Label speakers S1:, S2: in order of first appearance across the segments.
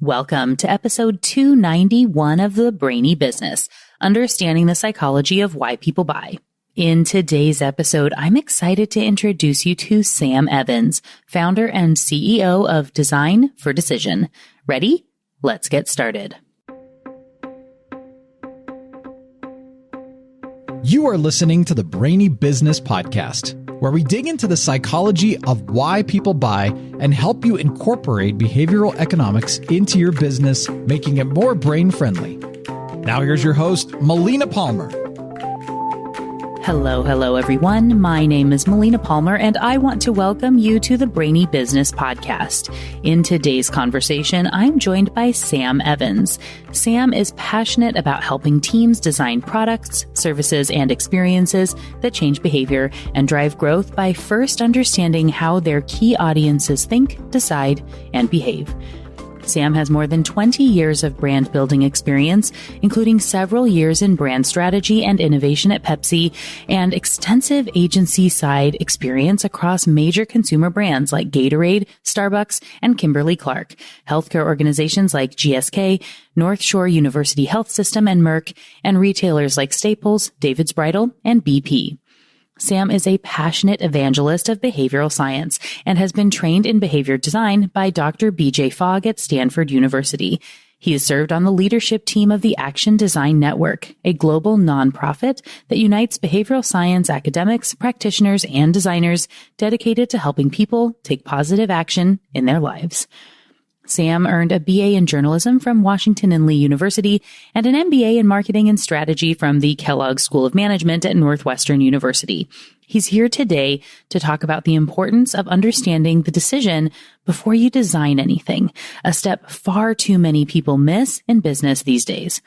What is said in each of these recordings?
S1: Welcome to episode 291 of the Brainy Business, Understanding the Psychology of Why People Buy. In today's episode, I'm excited to introduce you to Sam Evans, founder and CEO of Design for Decision. Ready? Let's get started.
S2: You are listening to the Brainy Business Podcast, where we dig into the psychology of why people buy and help you incorporate behavioral economics into your business, making it more brain-friendly. Now here's your host, Melina Palmer.
S1: Hello, everyone. My name is Melina Palmer, and I want to welcome you to the Brainy Business Podcast. In today's conversation, I'm joined by Sam Evans. Sam is passionate about helping teams design products, services, and experiences that change behavior and drive growth by first understanding how their key audiences think, decide, and behave. Sam has more than 20 years of brand building experience, including several years in brand strategy and innovation at Pepsi, and extensive agency side experience across major consumer brands like Gatorade, Starbucks, and Kimberly-Clark, healthcare organizations like GSK, North Shore University Health System and Merck, and retailers like Staples, David's Bridal, and BP. Sam is a passionate evangelist of behavioral science and has been trained in behavior design by Dr. B.J. Fogg at Stanford University. He has served on the leadership team of the Action Design Network, a global nonprofit that unites behavioral science academics, practitioners, and designers dedicated to helping people take positive action in their lives. Sam earned a BA in journalism from Washington and Lee University and an MBA in marketing and strategy from the Kellogg School of Management at Northwestern University. He's here today to talk about the importance of understanding the decision before you design anything, a step far too many people miss in business these days.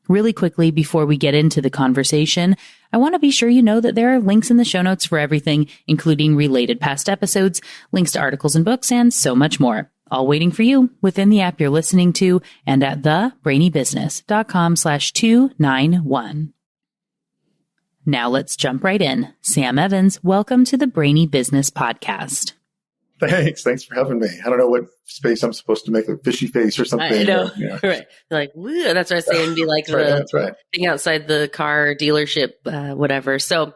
S1: Really quickly, before we get into the conversation, I want to be sure you know that there are links in the show notes for everything, including related past episodes, links to articles and books, and so much more. All waiting for you within the app you're listening to and at thebrainybusiness.com/291. Now let's jump right in. Sam Evans, welcome to the Brainy Business Podcast.
S3: Thanks for having me. I don't know what face I'm supposed to make, a fishy face or something.
S1: I know, right. Like, woo, that's what I was saying, be like
S3: that's right.
S1: thing outside the car dealership, whatever. So,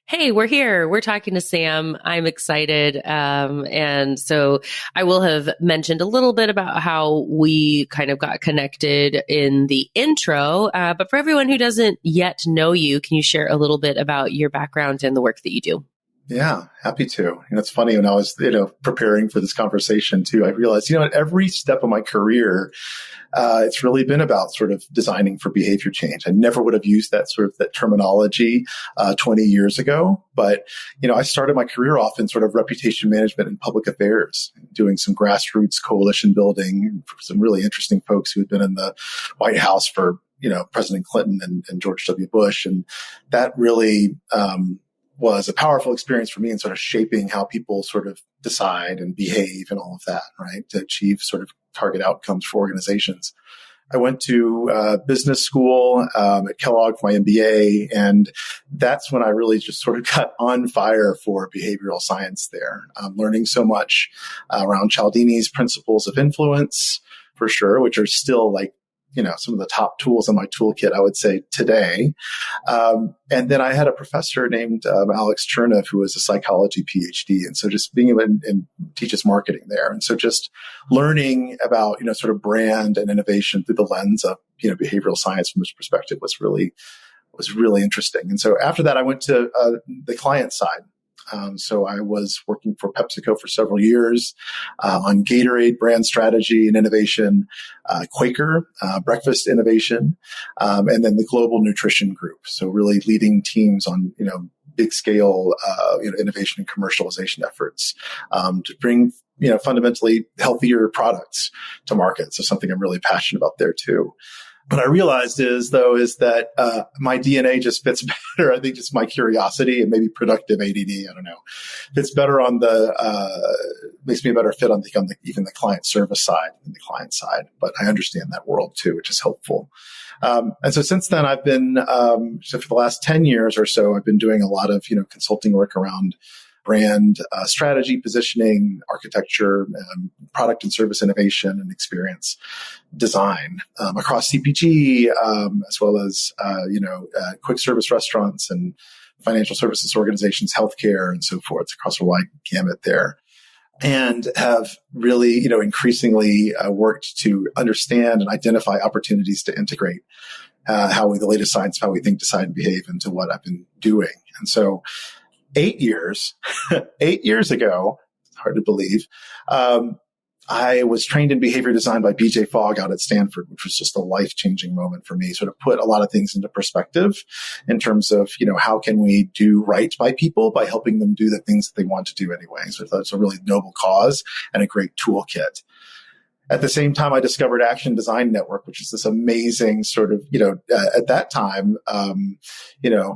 S1: hey, we're here. We're talking to Sam. I'm excited. And so I will have mentioned a little bit about how we kind of got connected in the intro. But for everyone who doesn't yet know you, can you share a little bit about your background and the work that you do?
S3: Yeah, happy to. It's funny, when I was, preparing for this conversation too, I realized, at every step of my career, it's really been about sort of designing for behavior change. I never would have used that terminology 20 years ago. But, I started my career off in sort of reputation management and public affairs, doing some grassroots coalition building for some really interesting folks who had been in the White House for, President Clinton and George W. Bush. And that really, was a powerful experience for me in sort of shaping how people sort of decide and behave and all of that, right, to achieve sort of target outcomes for organizations. I went to business school at Kellogg for my MBA, and that's when I really just sort of got on fire for behavioral science there, learning so much around Cialdini's principles of influence, for sure, which are still like, some of the top tools in my toolkit, I would say today. And then I had a professor named Alex Chernev, who was a psychology PhD. And so just being able to teach us marketing there. And so just learning about, sort of brand and innovation through the lens of, behavioral science from this perspective was really interesting. And so after that, I went to the client side. So I was working for PepsiCo for several years on Gatorade brand strategy and innovation, Quaker breakfast innovation, and then the Global Nutrition Group. So really leading teams on big scale innovation and commercialization efforts to bring fundamentally healthier products to market. So something I'm really passionate about there too. What I realized is that my DNA just fits better. I think just my curiosity and maybe productive ADD, I don't know, fits better on makes me a better fit on even the client service side than the client side. But I understand that world too, which is helpful. And so since then, I've been, so for the last 10 years or so, I've been doing a lot of, consulting work around brand strategy, positioning, architecture, product and service innovation, and experience design across CPG, as well as quick service restaurants and financial services organizations, healthcare, and so forth, across a wide gamut there. And have really, increasingly worked to understand and identify opportunities to integrate the latest science, how we think, decide, and behave into what I've been doing. And so 8 years ago, it's hard to believe, I was trained in behavior design by BJ Fogg out at Stanford, which was just a life-changing moment for me. Sort of put a lot of things into perspective in terms of, how can we do right by people by helping them do the things that they want to do anyway. So that's a really noble cause and a great toolkit. At the same time, I discovered Action Design Network, which is this amazing sort of, at that time,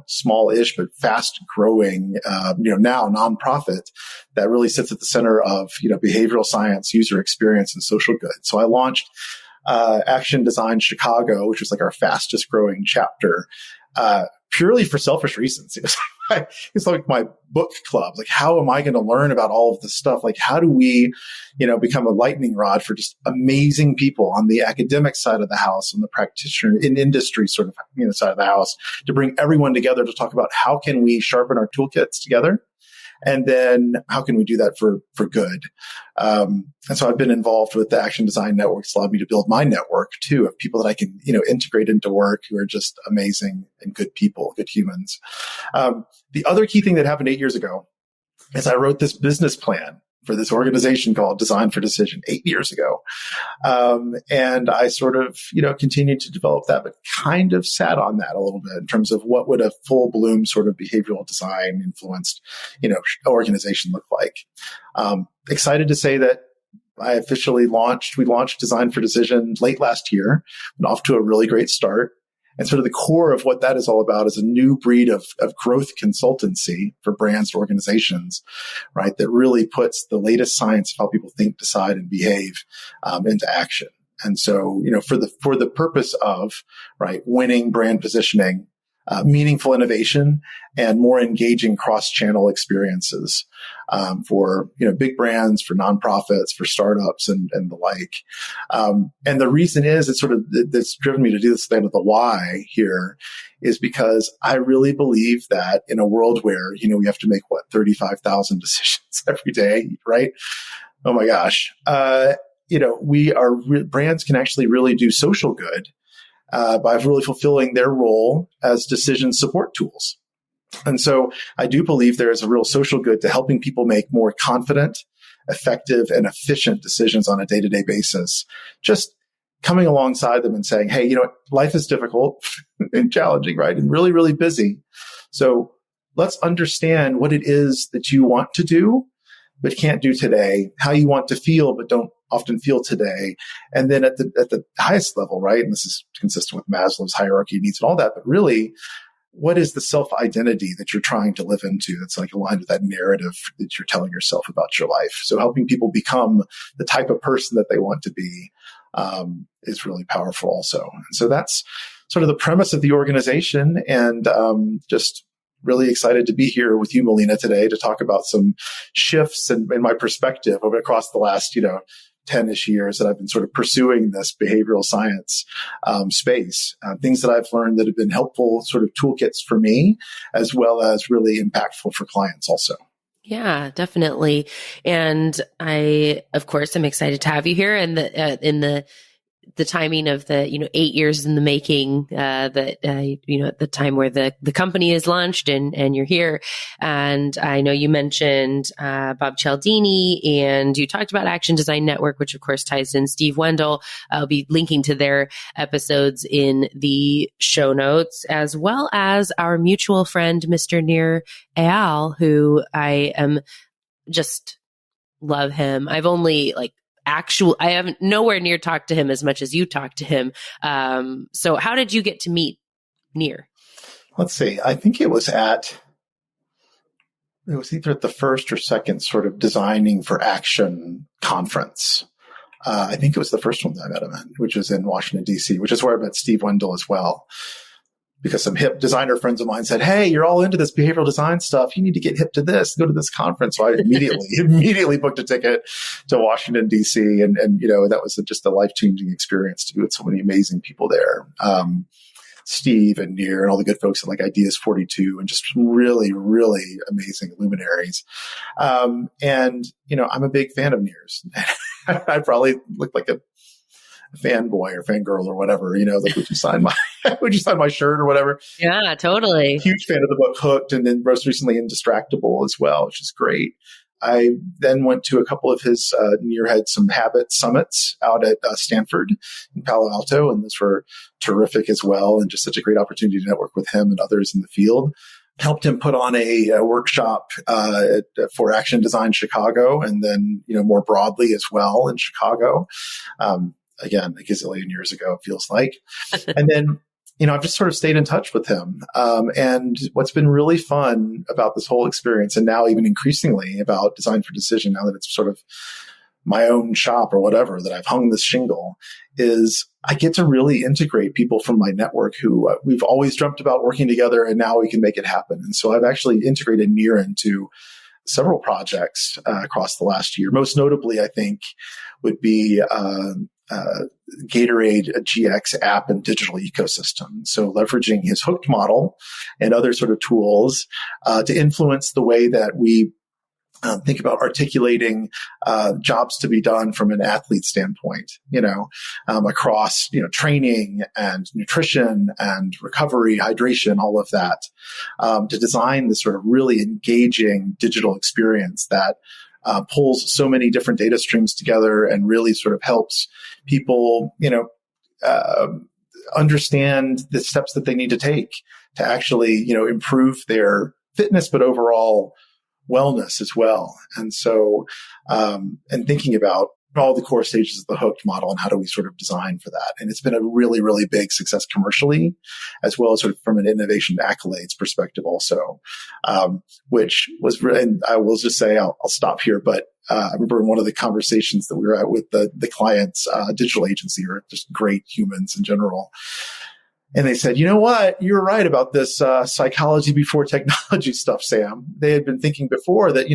S3: small-ish but fast-growing, now nonprofit that really sits at the center of, behavioral science, user experience, and social good. So I launched Action Design Chicago, which was like our fastest-growing chapter, purely for selfish reasons. It's like my book club. Like, how am I going to learn about all of this stuff? Like, how do we, become a lightning rod for just amazing people on the academic side of the house, on the practitioner in industry sort of, side of the house, to bring everyone together to talk about how can we sharpen our toolkits together? And then how can we do that for good? And so I've been involved with the Action Design Network. It's allowed me to build my network too of people that I can, integrate into work who are just amazing and good people, good humans. The other key thing that happened 8 years ago is I wrote this business plan for this organization called Design for Decision 8 years ago. And I sort of, continued to develop that, but kind of sat on that a little bit in terms of what would a full bloom sort of behavioral design influenced, organization look like. Excited to say that we launched Design for Decision late last year and off to a really great start. And sort of the core of what that is all about is a new breed of growth consultancy for brands and organizations, right? That really puts the latest science of how people think, decide, and behave into action. And so, for the purpose of, right, winning brand positioning, meaningful innovation, and more engaging cross-channel experiences for big brands, for nonprofits, for startups, and the like. And the reason is that's driven me to do this thing with the why here is because I really believe that in a world where we have to make 35,000 decisions every day, right? Oh my gosh, brands can actually really do social good by really fulfilling their role as decision support tools. And so I do believe there is a real social good to helping people make more confident, effective, and efficient decisions on a day-to-day basis. Just coming alongside them and saying, hey, life is difficult and challenging, right? And really, really busy. So let's understand what it is that you want to do, but can't do today, how you want to feel, but don't often feel today. And then at the highest level, right? And this is consistent with Maslow's hierarchy of needs and all that, but really, what is the self-identity that you're trying to live into that's like aligned with that narrative that you're telling yourself about your life? So helping people become the type of person that they want to be is really powerful also. And so that's sort of the premise of the organization, and just really excited to be here with you, Melina, today to talk about some shifts in my perspective across the last, 10-ish years that I've been sort of pursuing this behavioral science space. Things that I've learned that have been helpful sort of toolkits for me, as well as really impactful for clients also.
S4: Yeah, definitely. And I, of course, am excited to have you here. And in the timing of the 8 years in the making, at the time where the company is launched and you're here. And I know you mentioned Bob Cialdini, and you talked about Action Design Network, which of course ties in Steve Wendell. I'll be linking to their episodes in the show notes, as well as our mutual friend, Mr. Nir Eyal, who I am just love him. I've only I haven't nowhere near talked to him as much as you talked to him. So how did you get to meet Nir?
S3: Let's see. I think it was either at the first or second sort of Designing for Action conference. I think it was the first one that I met him at, which was in Washington, D.C., which is where I met Steve Wendell as well. because some hip designer friends of mine said, "Hey, you're all into this behavioral design stuff. You need to get hip to this, go to this conference." So I immediately booked a ticket to Washington, DC. And, that was just a life-changing experience to be with so many amazing people there. Steve and Nir and all the good folks at like Ideas 42 and just really, really amazing luminaries. I'm a big fan of Nir's. I probably look like a fanboy or fangirl or whatever, like, would you sign my shirt or whatever?
S4: Yeah, totally.
S3: Huge fan of the book Hooked, and then most recently Indistractable as well, which is great. I then went to a couple of his, Nir had some habit summits out at Stanford in Palo Alto, and those were terrific as well. And just such a great opportunity to network with him and others in the field. Helped him put on a workshop for Action Design Chicago, and then, more broadly as well in Chicago. Again, a gazillion years ago, it feels like. And then, I've just sort of stayed in touch with him. And what's been really fun about this whole experience, and now even increasingly about Design for Decision, now that it's sort of my own shop or whatever, that I've hung this shingle, is I get to really integrate people from my network who we've always dreamt about working together, and now we can make it happen. And so I've actually integrated Nir into several projects across the last year. Most notably, I think, would be Gatorade, a GX app and digital ecosystem. So leveraging his Hooked model and other sort of tools to influence the way that we think about articulating jobs to be done from an athlete standpoint, across, training and nutrition and recovery, hydration, all of that, to design this sort of really engaging digital experience that pulls so many different data streams together and really sort of helps people, understand the steps that they need to take to actually, improve their fitness, but overall wellness as well. And so, and thinking about all the core stages of the Hooked model and how do we sort of design for that. And it's been a really, really big success commercially, as well as sort of from an innovation accolades perspective also, which was, and I will just say, I'll stop here, but I remember in one of the conversations that we were at with the client's digital agency, or just great humans in general. And they said, "You know what? You're right about this psychology before technology stuff, Sam." They had been thinking before that,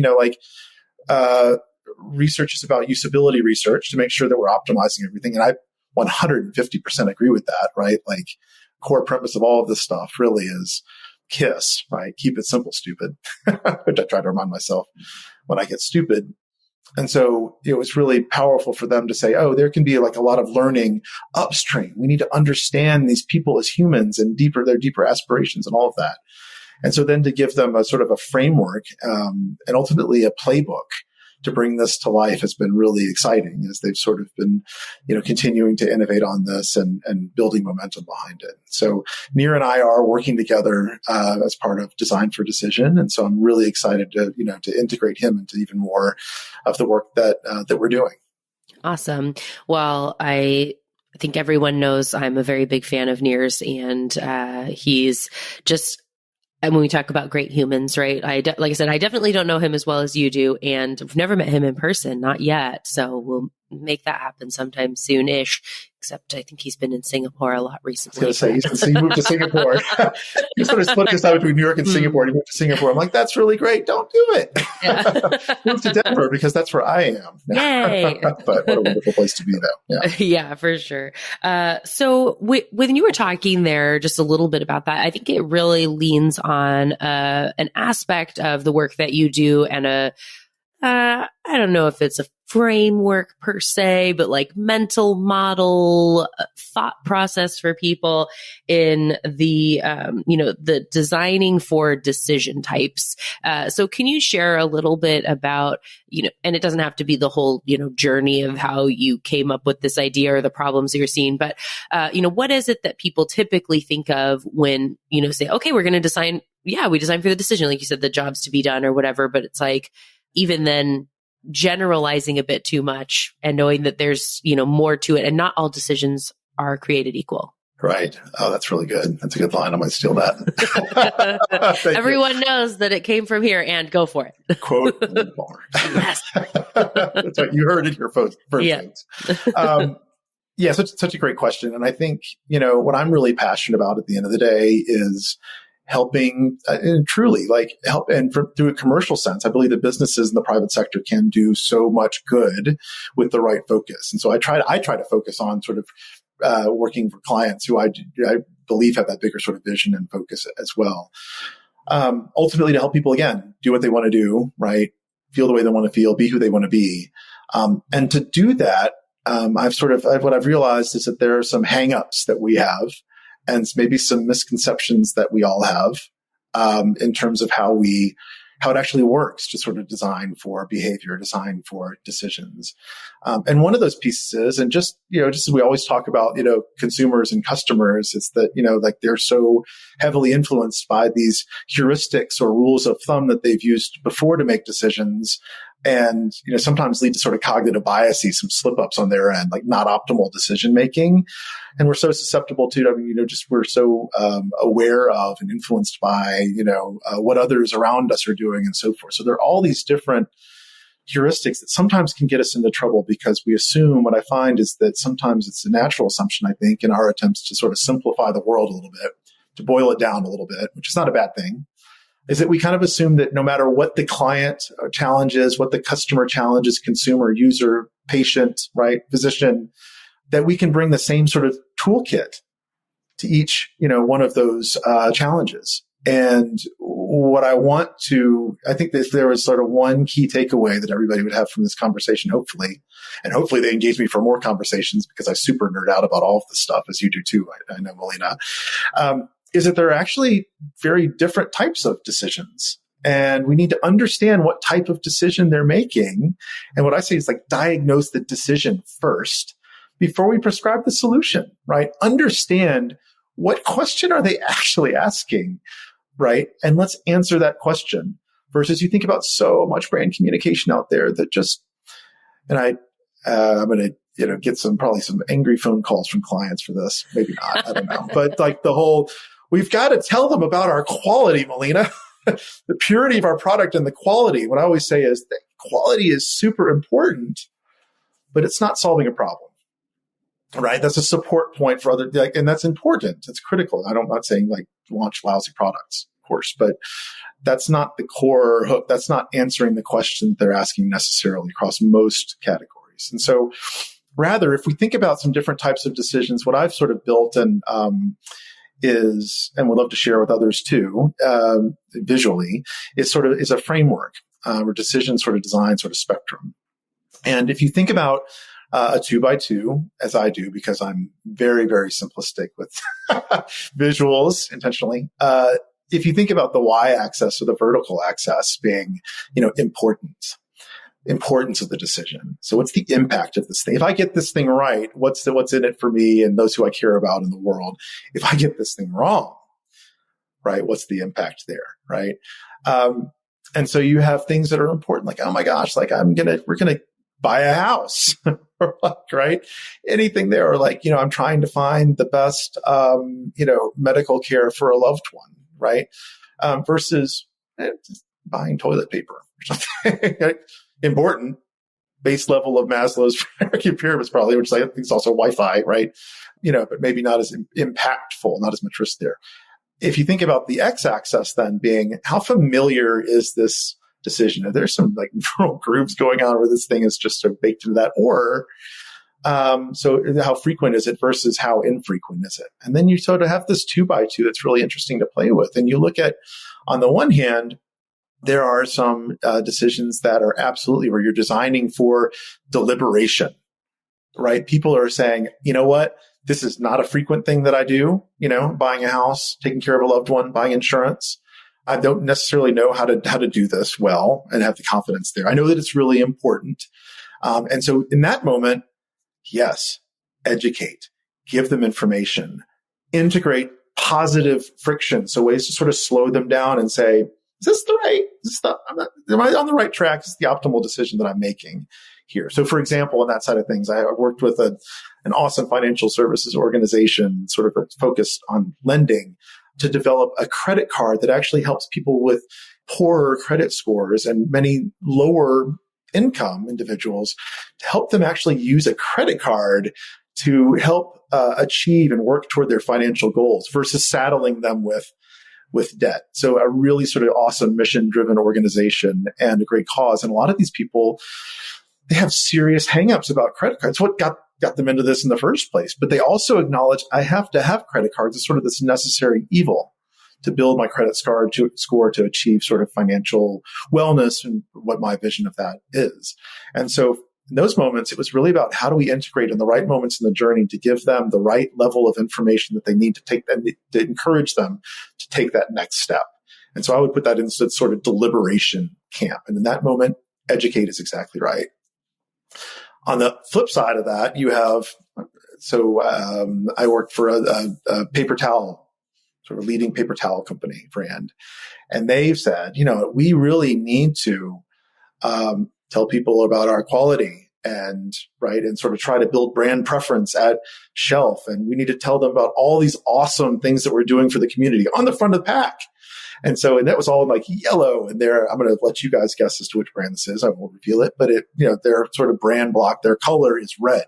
S3: research is about usability research to make sure that we're optimizing everything. And I 150% agree with that, right? Like, core premise of all of this stuff really is KISS, right? Keep it simple, stupid, which I try to remind myself when I get stupid. And so it was really powerful for them to say, oh, there can be like a lot of learning upstream. We need to understand these people as humans and their deeper aspirations and all of that. And so then to give them a sort of a framework, and ultimately a playbook to bring this to life has been really exciting, as they've sort of been, continuing to innovate on this and building momentum behind it. So Nir and I are working together as part of Design for Decision. And so I'm really excited to integrate him into even more of the work that we're doing.
S4: Awesome. Well, I think everyone knows I'm a very big fan of Nir's, and he's just, and when we talk about great humans, right? Like I said, I definitely don't know him as well as you do, and I've never met him in person, not yet. So we'll make that happen sometime soon-ish. Except I think he's been in Singapore a lot recently.
S3: I was going to say, he moved to Singapore. You sort of split this out between New York and Singapore. He moved to Singapore. I'm like, that's really great. Don't do it. Yeah. Move to Denver, because that's where I am.
S4: Yay.
S3: But what a wonderful place to be, though. Yeah,
S4: yeah, for sure. So when you were talking there just a little bit about that, I think it really leans on an aspect of the work that you do, and I don't know if it's a framework per se, but like mental model, thought process for people in the, the designing for decision types. So can you share a little bit about, and it doesn't have to be the whole, journey of how you came up with this idea or the problems you're seeing, but, what is it that people typically think of when, say, okay, we're going to design. Yeah, we design for the decision. Like you said, the jobs to be done or whatever, but it's like, even then generalizing a bit too much and knowing that there's, more to it, and not all decisions are created equal.
S3: Right. Oh, that's really good. That's a good line. I might steal that.
S4: Everyone knows that it came from here, and go for it.
S3: Quote more.
S4: Yes.
S3: That's right. You heard it here first.
S4: Yeah.
S3: Yeah, such a great question. And I think, what I'm really passionate about at the end of the day is helping and truly help. And through a commercial sense, I believe that businesses in the private sector can do so much good with the right focus. And so I try to focus on sort of working for clients who I believe have that bigger sort of vision and focus as well. Ultimately to help people, again, do what they want to do, right? Feel the way they want to feel, be who they want to be. And to do that, what I've realized is that there are some hangups that we have and maybe some misconceptions that we all have, in terms of how it actually works to sort of design for behavior, design for decisions. And one of those pieces is, and just as we always talk about, consumers and customers, is that, they're so heavily influenced by these heuristics or rules of thumb that they've used before to make decisions. And, sometimes lead to sort of cognitive biases, some slip ups on their end, like not optimal decision making. And we're so susceptible to, we're so aware of and influenced by, what others around us are doing and so forth. So there are all these different heuristics that sometimes can get us into trouble because we assume, what I find is that sometimes it's a natural assumption, I think, in our attempts to sort of simplify the world a little bit, to boil it down a little bit, which is not a bad thing, is that we kind of assume that no matter what the client challenge is, what the customer challenge is, consumer, user, patient, right, physician, that we can bring the same sort of toolkit to each, one of those challenges. And I think that if there was sort of one key takeaway that everybody would have from this conversation, hopefully they engage me for more conversations, because I super nerd out about all of this stuff, as you do too, I know, Melina, is that there are actually very different types of decisions. And we need to understand what type of decision they're making. And what I say is diagnose the decision first before we prescribe the solution, right? Understand what question are they actually asking, right? And let's answer that question, versus you think about so much brand communication out there that just, and I'm going to, get probably some angry phone calls from clients for this. Maybe not. I don't know. But the whole, we've got to tell them about our quality, Melina, the purity of our product and the quality. What I always say is that quality is super important, but it's not solving a problem, right? That's a support point for other, and that's important. It's critical. I'm not saying launch lousy products, of course, but that's not the core hook. That's not answering the question they're asking necessarily across most categories. And so rather, if we think about some different types of decisions, what I've sort of built and would love to share with others too, visually, is a framework or decision sort of design sort of spectrum. And if you think about a 2x2, as I do, because I'm very, very simplistic with visuals intentionally. If you think about the y-axis or the vertical axis being, importance of the decision. So what's the impact of this thing? If I get this thing right, what's in it for me and those who I care about in the world? If I get this thing wrong, right, what's the impact there, right? And so you have things that are important, like, oh my gosh, we're gonna buy a house, right? Anything there, or I'm trying to find the best, medical care for a loved one, right? Versus just buying toilet paper or something. Right? Important, base level of Maslow's hierarchy of pyramids, probably, which I think is also Wi-Fi, right? But maybe not as impactful, not as much risk there. If you think about the x-axis then being, how familiar is this decision? If there's some neural grooves going on where this thing is just so baked into that, or so how frequent is it versus how infrequent is it? And then you sort of have this 2x2 that's really interesting to play with. And you look at, on the one hand, there are some decisions that are absolutely where you're designing for deliberation, right? People are saying, you know what? This is not a frequent thing that I do, buying a house, taking care of a loved one, buying insurance. I don't necessarily know how to do this well and have the confidence there. I know that it's really important. And so in that moment, yes, educate, give them information, integrate positive friction. So ways to sort of slow them down and say, am I on the right track? Is this the optimal decision that I'm making here? So for example, on that side of things, I worked with an awesome financial services organization sort of focused on lending to develop a credit card that actually helps people with poorer credit scores and many lower income individuals to help them actually use a credit card to help achieve and work toward their financial goals versus saddling them with debt. So a really sort of awesome mission-driven organization and a great cause. And a lot of these people, they have serious hangups about credit cards. What got them into this in the first place? But they also acknowledge I have to have credit cards. It's sort of this necessary evil to build my credit score to achieve sort of financial wellness and what my vision of that is. And so in those moments, it was really about how do we integrate in the right moments in the journey to give them the right level of information that they need to take and to encourage them to take that next step. And so I would put that into sort of deliberation camp. And in that moment, educate is exactly right. On the flip side of that, you have, I worked for a paper towel, sort of leading paper towel company brand. And they've said, we really need to tell people about our quality and sort of try to build brand preference at shelf. And we need to tell them about all these awesome things that we're doing for the community on the front of the pack. And that was all like yellow. And I'm going to let you guys guess as to which brand this is. I won't reveal it, but their sort of brand block, their color is red,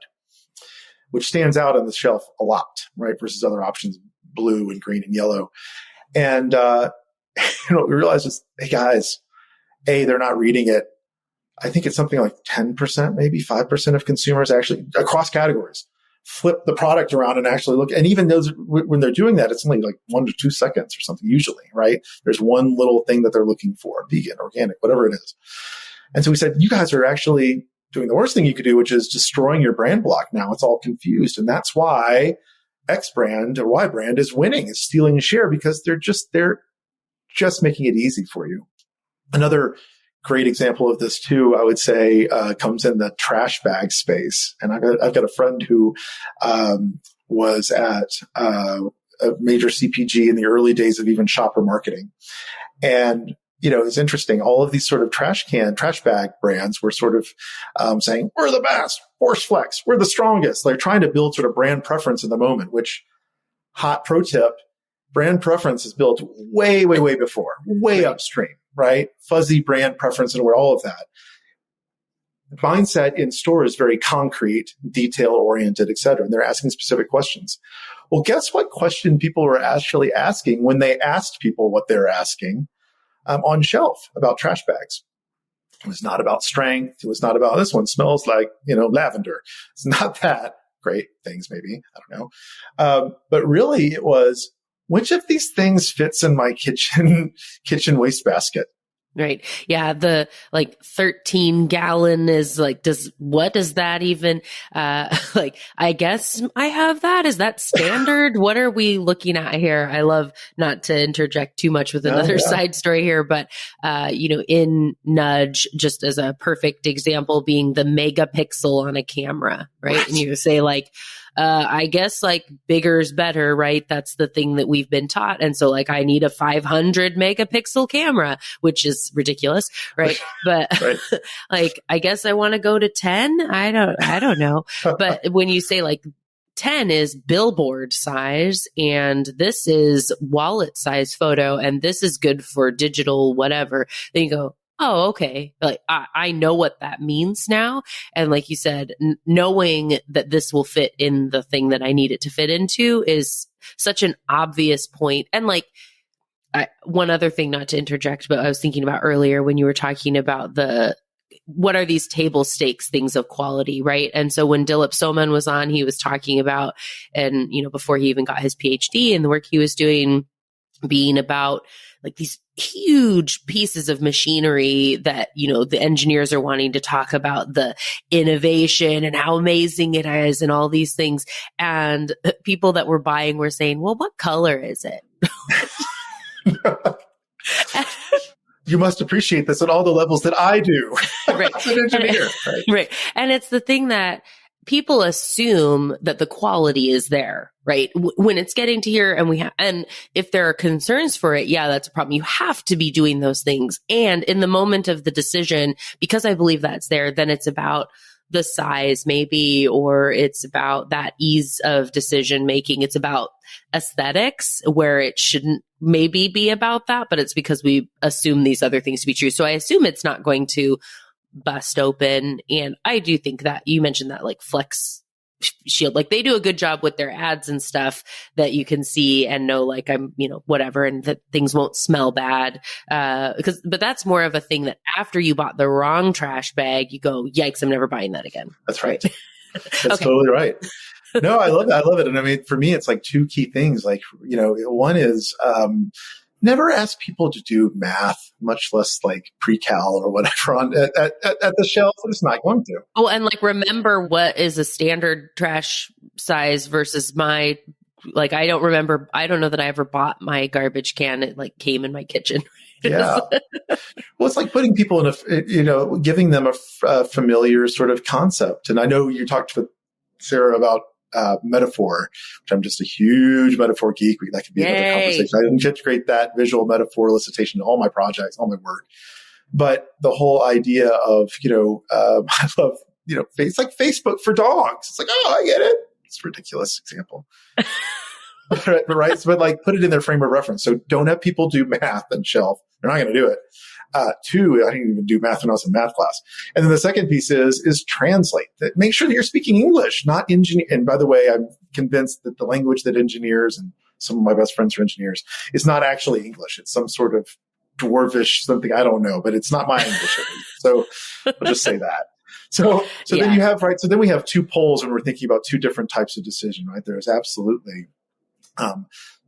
S3: which stands out on the shelf a lot, right? Versus other options, blue and green and yellow. And, what we realized is, hey guys, they're not reading it. I think it's something like 10%, maybe 5% of consumers actually across categories flip the product around and actually look. And even those, when they're doing that, it's only like 1 to 2 seconds or something usually, right? There's one little thing that they're looking for, vegan, organic, whatever it is. And so we said, you guys are actually doing the worst thing you could do, which is destroying your brand block. Now it's all confused. And that's why X brand or Y brand is winning, is stealing a share because they're just making it easy for you. Another great example of this too, I would say, comes in the trash bag space. And I've got a friend who was at a major CPG in the early days of even shopper marketing. And, it's interesting. All of these sort of trash bag brands were sort of saying, we're the best, Force Flex, we're the strongest. They're trying to build sort of brand preference in the moment, which, hot pro tip, brand preference is built way, way, way before, way upstream. Right? Fuzzy brand preference and where all of that. The mindset in store is very concrete, detail oriented, et cetera. And they're asking specific questions. Well, guess what question people were actually asking when they asked people what they're asking on shelf about trash bags? It was not about strength. It was not about this one smells like, lavender. It's not that. Great things, maybe. I don't know. But really it was, which of these things fits in my kitchen wastebasket?
S4: Right. Yeah. The 13 gallon is what does that even, I guess I have that. Is that standard? What are we looking at here? I love not to interject too much with another side story here, but, in Nudge, just as a perfect example being the megapixel on a camera, right? And you say I guess bigger is better, right? That's the thing that we've been taught. And so I need a 500 megapixel camera, which is ridiculous, right? But I guess I want to go to 10. I don't know. But when you say 10 is billboard size and this is wallet size photo and this is good for digital, whatever, then you go, oh, okay. I know what that means now. And like you said, knowing that this will fit in the thing that I need it to fit into is such an obvious point. And one other thing, not to interject, but I was thinking about earlier when you were talking about what are these table stakes things of quality, right? And so when Dilip Soman was on, he was talking about, and, before he even got his PhD and the work he was doing being about these huge pieces of machinery that, the engineers are wanting to talk about the innovation and how amazing it is and all these things. And people that were buying were saying, well, what color is it?
S3: You must appreciate this at all the levels that I do.
S4: Right.
S3: As an engineer.
S4: Right. And it's the thing that people assume that the quality is there, right? When it's getting to here and if there are concerns for it, that's a problem. You have to be doing those things. And in the moment of the decision, because I believe that's there, then it's about the size maybe, or it's about that ease of decision making. It's about aesthetics where it shouldn't maybe be about that, but it's because we assume these other things to be true. So I assume it's not going to bust open. And I do think that you mentioned that flex shield. Like they do a good job with their ads and stuff that you can see and know, like I'm, whatever, and that things won't smell bad. But that's more of a thing that after you bought the wrong trash bag, you go, yikes, I'm never buying that again.
S3: That's right. That's totally right. No, I love it. I love it. And I mean, for me, it's like two key things. Like, one is, never ask people to do math, much less like pre-cal or whatever at the shelf. I'm just not going to.
S4: Oh, and like remember what is a standard trash size versus my, like I don't know that I ever bought my garbage can. It like came in my kitchen.
S3: Yeah. Well, it's like putting people in giving them a familiar sort of concept. And I know you talked with Sarah about metaphor, which I'm just a huge metaphor geek. That could be another conversation. I integrate that visual metaphor elicitation in all my projects, all my work. But the whole idea of, I love, it's like Facebook for dogs. It's like, oh, I get it. It's a ridiculous example. Right? But like put it in their frame of reference. So don't have people do math and shelf. They're not going to do it. Two, I didn't even do math when I was in math class. And then the second piece is translate. Make sure that you're speaking English, not engineer. And by the way, I'm convinced that the language that engineers, and some of my best friends are engineers, is not actually English. It's some sort of dwarvish something. I don't know, but it's not my English. So I'll just say that. So then you have, right. So then we have two poles when we're thinking about two different types of decision, right? There's absolutely,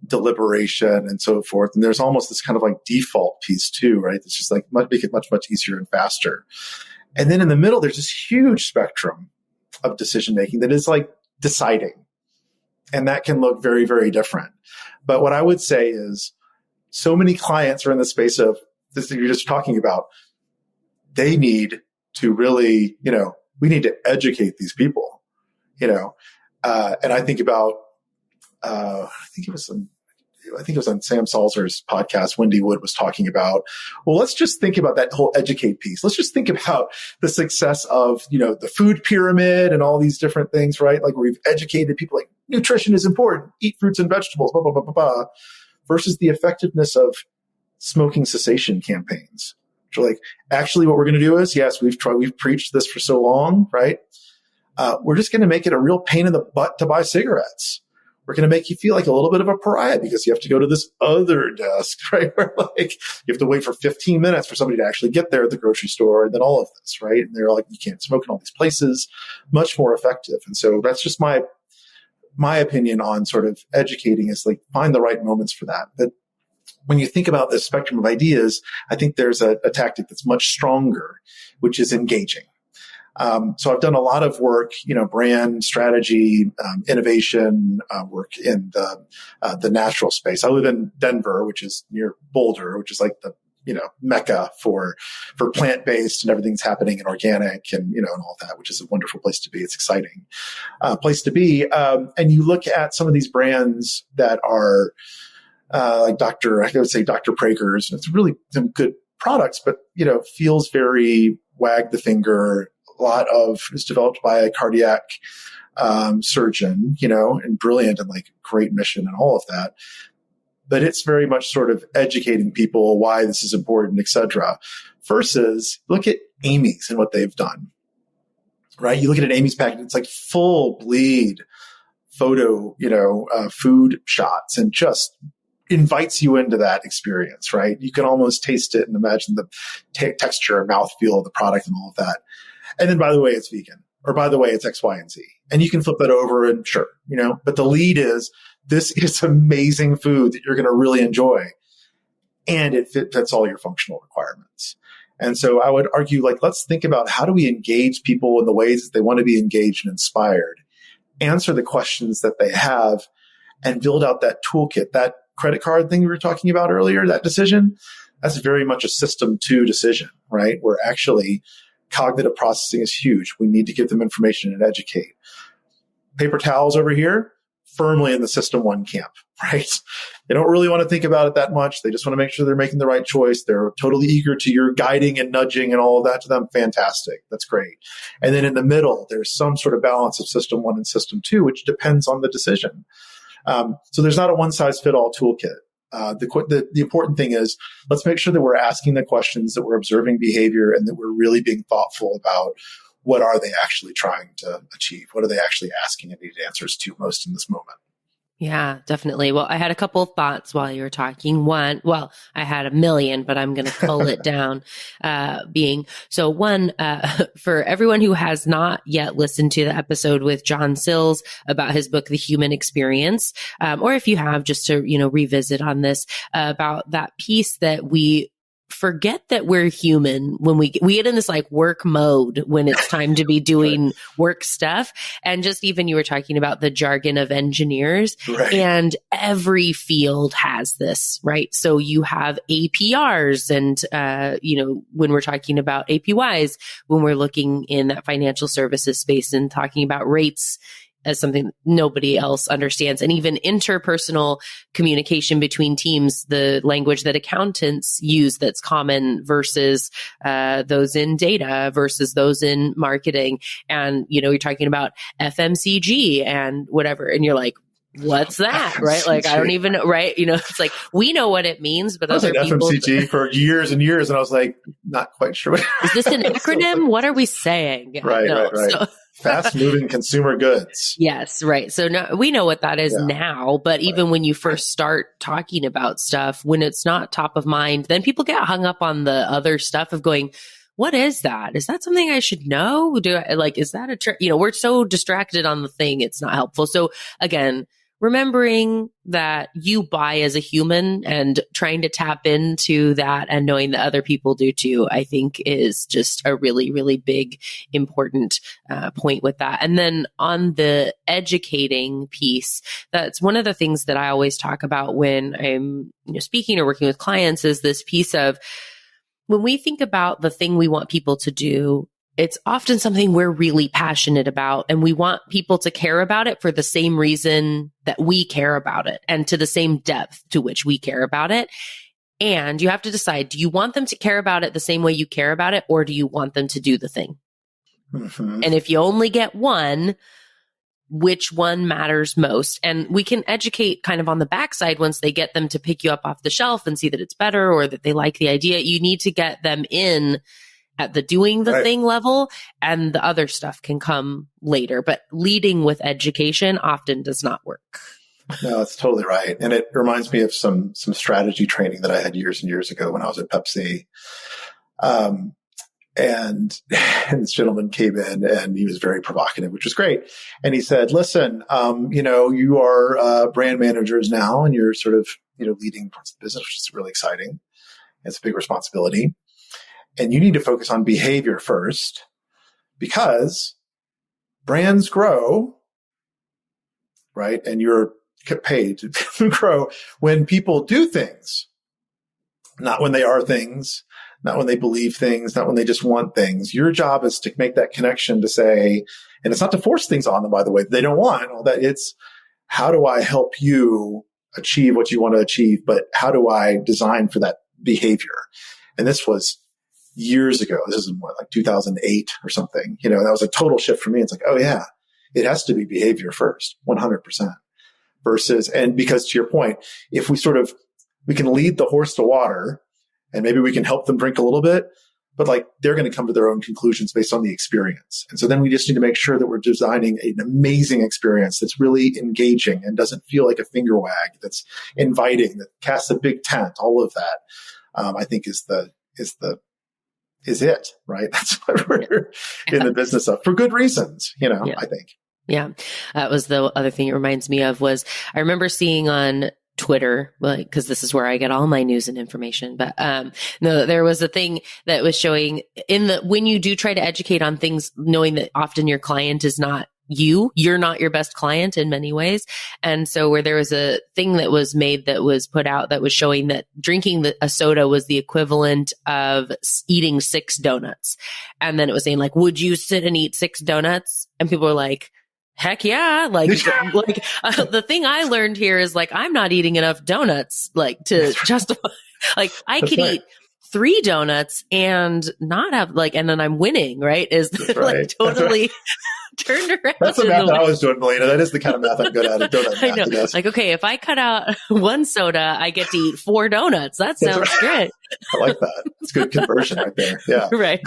S3: deliberation and so forth. And there's almost this kind of like default piece too, right? It's just like make it much, much easier and faster. And then in the middle, there's this huge spectrum of decision making that is like deciding. And that can look very, very different. But what I would say is so many clients are in the space of this thing you're just talking about. They need to really, we need to educate these people, and I think about, I think it was on Sam Salzer's podcast. Wendy Wood was talking about, well, let's just think about that whole educate piece. Let's just think about the success of, the food pyramid and all these different things, right? Like we've educated people like nutrition is important, eat fruits and vegetables, blah, blah, blah, blah, blah, versus the effectiveness of smoking cessation campaigns. Which are like, actually what we're going to do is, yes, we've preached this for so long, right? We're just going to make it a real pain in the butt to buy cigarettes. We're going to make you feel like a little bit of a pariah because you have to go to this other desk, right? Where like you have to wait for 15 minutes for somebody to actually get there at the grocery store and then all of this, right? And they're like, you can't smoke in all these places, much more effective. And so that's just my opinion on sort of educating is like find the right moments for that. But when you think about this spectrum of ideas, I think there's a tactic that's much stronger, which is engaging. So I've done a lot of work, brand strategy, innovation, work in the natural space. I live in Denver, which is near Boulder, which is like the, mecca for plant-based and everything's happening in organic and, and all that, which is a wonderful place to be. It's exciting, place to be. And you look at some of these brands that are, like I would say Dr. Prager's, and it's really some good products, but, feels very wag the finger. A lot of is developed by a cardiac surgeon, and brilliant and like great mission and all of that. But it's very much sort of educating people why this is important, et cetera. Versus look at Amy's and what they've done, right? You look at an Amy's package, it's like full bleed photo, food shots and just invites you into that experience, right? You can almost taste it and imagine the texture and mouthfeel of the product and all of that. And then, by the way, it's vegan, or by the way, it's X, Y, and Z. And you can flip that over and sure, but the lead is, this is amazing food that you're going to really enjoy. And it fits all your functional requirements. And so I would argue, like, let's think about how do we engage people in the ways that they want to be engaged and inspired, answer the questions that they have, and build out that toolkit. That credit card thing we were talking about earlier, that decision, that's very much a system 2 decision, right? Where actually cognitive processing is huge. We need to give them information and educate. Paper towels over here, firmly in the system 1 camp, right? They don't really want to think about it that much. They just want to make sure they're making the right choice. They're totally eager to your guiding and nudging and all of that to them. Fantastic. That's great. And then in the middle, there's some sort of balance of system 1 and system 2, which depends on the decision. So there's not a one-size-fit-all toolkit. The important thing is let's make sure that we're asking the questions, that we're observing behavior, and that we're really being thoughtful about what are they actually trying to achieve? What are they actually asking and need answers to most in this moment?
S4: Yeah, definitely. Well, I had a couple of thoughts while you were talking. One, well, I had a million, but I'm going to cull it down. One, for everyone who has not yet listened to the episode with John Sills about his book, The Human Experience, or if you have, just to, revisit on this, about that piece that we forget that we're human when we get in this like work mode when it's time to be doing work stuff. And just even you were talking about the jargon of engineers, and every field has this, right? So you have APRs and, when we're talking about APYs, when we're looking in that financial services space and talking about rates as something nobody else understands. And even interpersonal communication between teams, the language that accountants use that's common versus those in data versus those in marketing. And, you're talking about FMCG and whatever. And you're like, what's that? Right? Like, I don't even know, right? It's like, we know what it means, but other people.
S3: FMCG for years and years. And I was like, not quite sure.
S4: Is this an acronym? What are we saying?
S3: Right. So, fast moving consumer goods.
S4: Yes, right. So now we know what that is now, but even when you first start talking about stuff, when it's not top of mind, then people get hung up on the other stuff of going, what is that? Is that something I should know? Is that a we're so distracted on the thing, it's not helpful. So again, remembering that you buy as a human and trying to tap into that and knowing that other people do too, I think is just a really, really big, important point with that. And then on the educating piece, that's one of the things that I always talk about when I'm speaking or working with clients is this piece of when we think about the thing we want people to do, it's often something we're really passionate about, and we want people to care about it for the same reason that we care about it and to the same depth to which we care about it. And you have to decide, do you want them to care about it the same way you care about it, or do you want them to do the thing? Mm-hmm. And if you only get one, which one matters most? And we can educate kind of on the backside once they get them to pick you up off the shelf and see that it's better or that they like the idea. You need to get them in at the doing the thing level, and the other stuff can come later. But leading with education often does not work.
S3: No, that's totally right. And it reminds me of some strategy training that I had years and years ago when I was at Pepsi. And this gentleman came in and he was very provocative, which was great. And he said, listen, you are brand managers now and you're sort of, leading parts of the business, which is really exciting. It's a big responsibility. And you need to focus on behavior first because brands grow, right? And you're paid to grow when people do things, not when they are things, not when they believe things, not when they just want things. Your job is to make that connection to say, and it's not to force things on them, by the way, they don't want all that. It's how do I help you achieve what you want to achieve, but how do I design for that behavior? And this was years ago. This is like 2008 or something, that was a total shift for me. It's like, oh yeah, it has to be behavior first, 100% versus, and because to your point, if we can lead the horse to water and maybe we can help them drink a little bit, but like they're going to come to their own conclusions based on the experience. And so then we just need to make sure that we're designing an amazing experience that's really engaging and doesn't feel like a finger wag, that's inviting, that casts a big tent. All of that, I think is it, right? That's what we're in the business of for good reasons, I think.
S4: Yeah. That was the other thing it reminds me of was I remember seeing on Twitter, because this is where I get all my news and information. But there was a thing that was showing when you do try to educate on things, knowing that often your client is not you're not your best client in many ways. And so where there was a thing that was made that was put out that was showing that drinking a soda was the equivalent of eating 6 donuts. And then it was saying like, would you sit and eat 6 donuts? And people were like, heck yeah. The thing I learned here is like, I'm not eating enough donuts, to justify, I could eat 3 donuts and not have and then I'm winning, right? Is
S3: right.
S4: Totally turned around.
S3: That's the math I was doing, Melina. That is the kind of math I'm good at. Donut
S4: I know. Okay, if I cut out 1 soda, I get to eat 4 donuts. That sounds great.
S3: I like that. It's good conversion right there. Yeah.
S4: Right.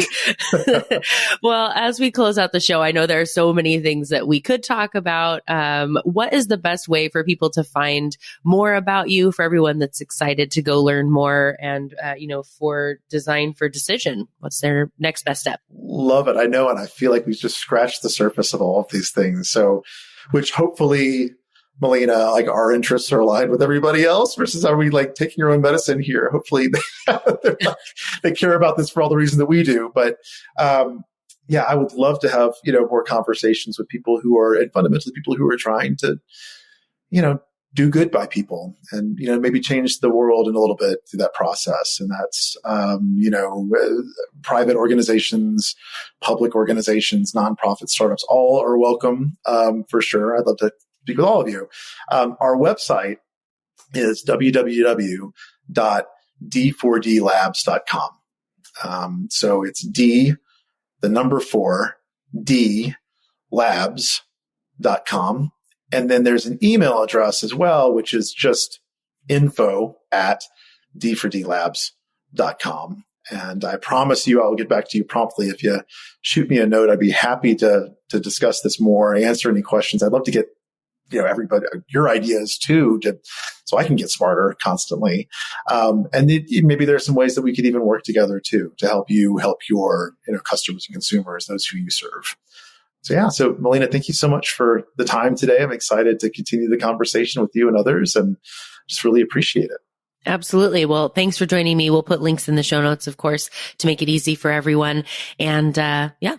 S4: Well, as we close out the show, I know there are so many things that we could talk about. What is the best way for people to find more about you, for everyone that's excited to go learn more and, for Design for Decision? What's their next best step?
S3: Love it. I know. And I feel like we've just scratched the surface of all of these things. So, which hopefully, Melina, like our interests are aligned with everybody else versus are we like taking your own medicine here? Hopefully they care about this for all the reasons that we do. But, I would love to have, more conversations with people who are, and fundamentally people who are trying to, do good by people and, maybe change the world in a little bit through that process. And that's, private organizations, public organizations, nonprofit startups, all are welcome, for sure. I'd love to speak with all of you. Our website is www.d4dlabs.com. So it's D, the number 4, D, labs.com. And then there's an email address as well, which is just info@d4dlabs.com. And I promise you, I'll get back to you promptly. If you shoot me a note, I'd be happy to discuss this more, answer any questions. I'd love to get, everybody, your ideas too, so I can get smarter constantly. Maybe there's some ways that we could even work together too, to help you help your, customers and consumers, those who you serve. So Melina, thank you so much for the time today. I'm excited to continue the conversation with you and others and just really appreciate it.
S4: Absolutely. Well, thanks for joining me. We'll put links in the show notes, of course, to make it easy for everyone. And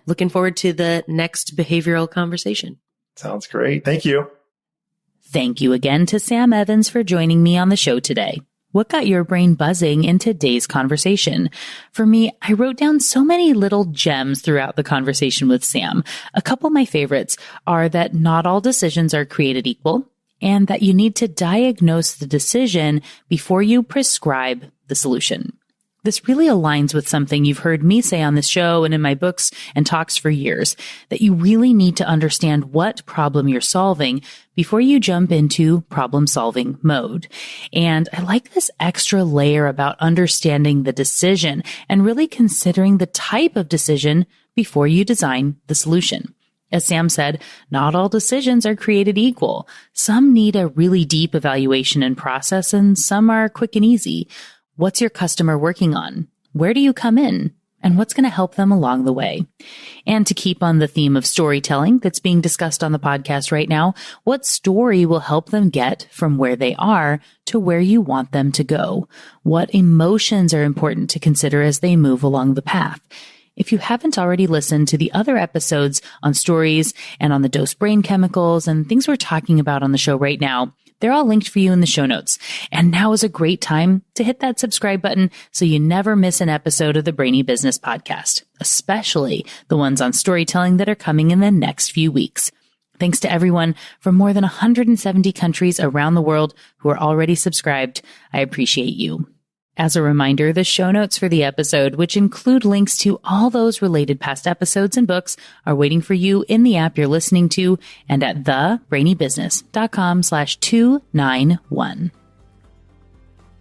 S4: looking forward to the next behavioral conversation.
S3: Sounds great. Thank you.
S1: Thank you again to Sam Evans for joining me on the show today. What got your brain buzzing in today's conversation? For me, I wrote down so many little gems throughout the conversation with Sam. A couple of my favorites are that not all decisions are created equal, and that you need to diagnose the decision before you prescribe the solution. This really aligns with something you've heard me say on this show and in my books and talks for years, that you really need to understand what problem you're solving before you jump into problem-solving mode. And I like this extra layer about understanding the decision and really considering the type of decision before you design the solution. As Sam said, not all decisions are created equal. Some need a really deep evaluation and process, and some are quick and easy. What's your customer working on? Where do you come in? And what's going to help them along the way? And to keep on the theme of storytelling that's being discussed on the podcast right now, what story will help them get from where they are to where you want them to go? What emotions are important to consider as they move along the path? If you haven't already listened to the other episodes on stories and on the dose brain chemicals and things we're talking about on the show right now, they're all linked for you in the show notes. And now is a great time to hit that subscribe button so you never miss an episode of the Brainy Business podcast, especially the ones on storytelling that are coming in the next few weeks. Thanks to everyone from more than 170 countries around the world who are already subscribed. I appreciate you. As a reminder, the show notes for the episode, which include links to all those related past episodes and books, are waiting for you in the app you're listening to and at thebrainybusiness.com/291.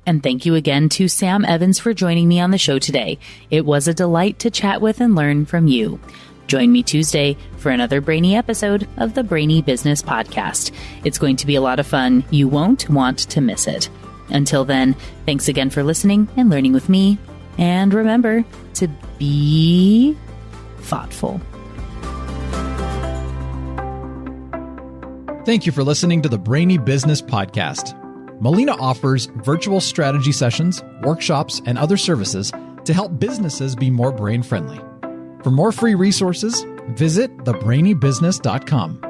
S1: And thank you again to Sam Evans for joining me on the show today. It was a delight to chat with and learn from you. Join me Tuesday for another brainy episode of the Brainy Business Podcast. It's going to be a lot of fun. You won't want to miss it. Until then, thanks again for listening and learning with me. And remember to be thoughtful.
S2: Thank you for listening to the Brainy Business Podcast. Melina offers virtual strategy sessions, workshops, and other services to help businesses be more brain-friendly. For more free resources, visit thebrainybusiness.com.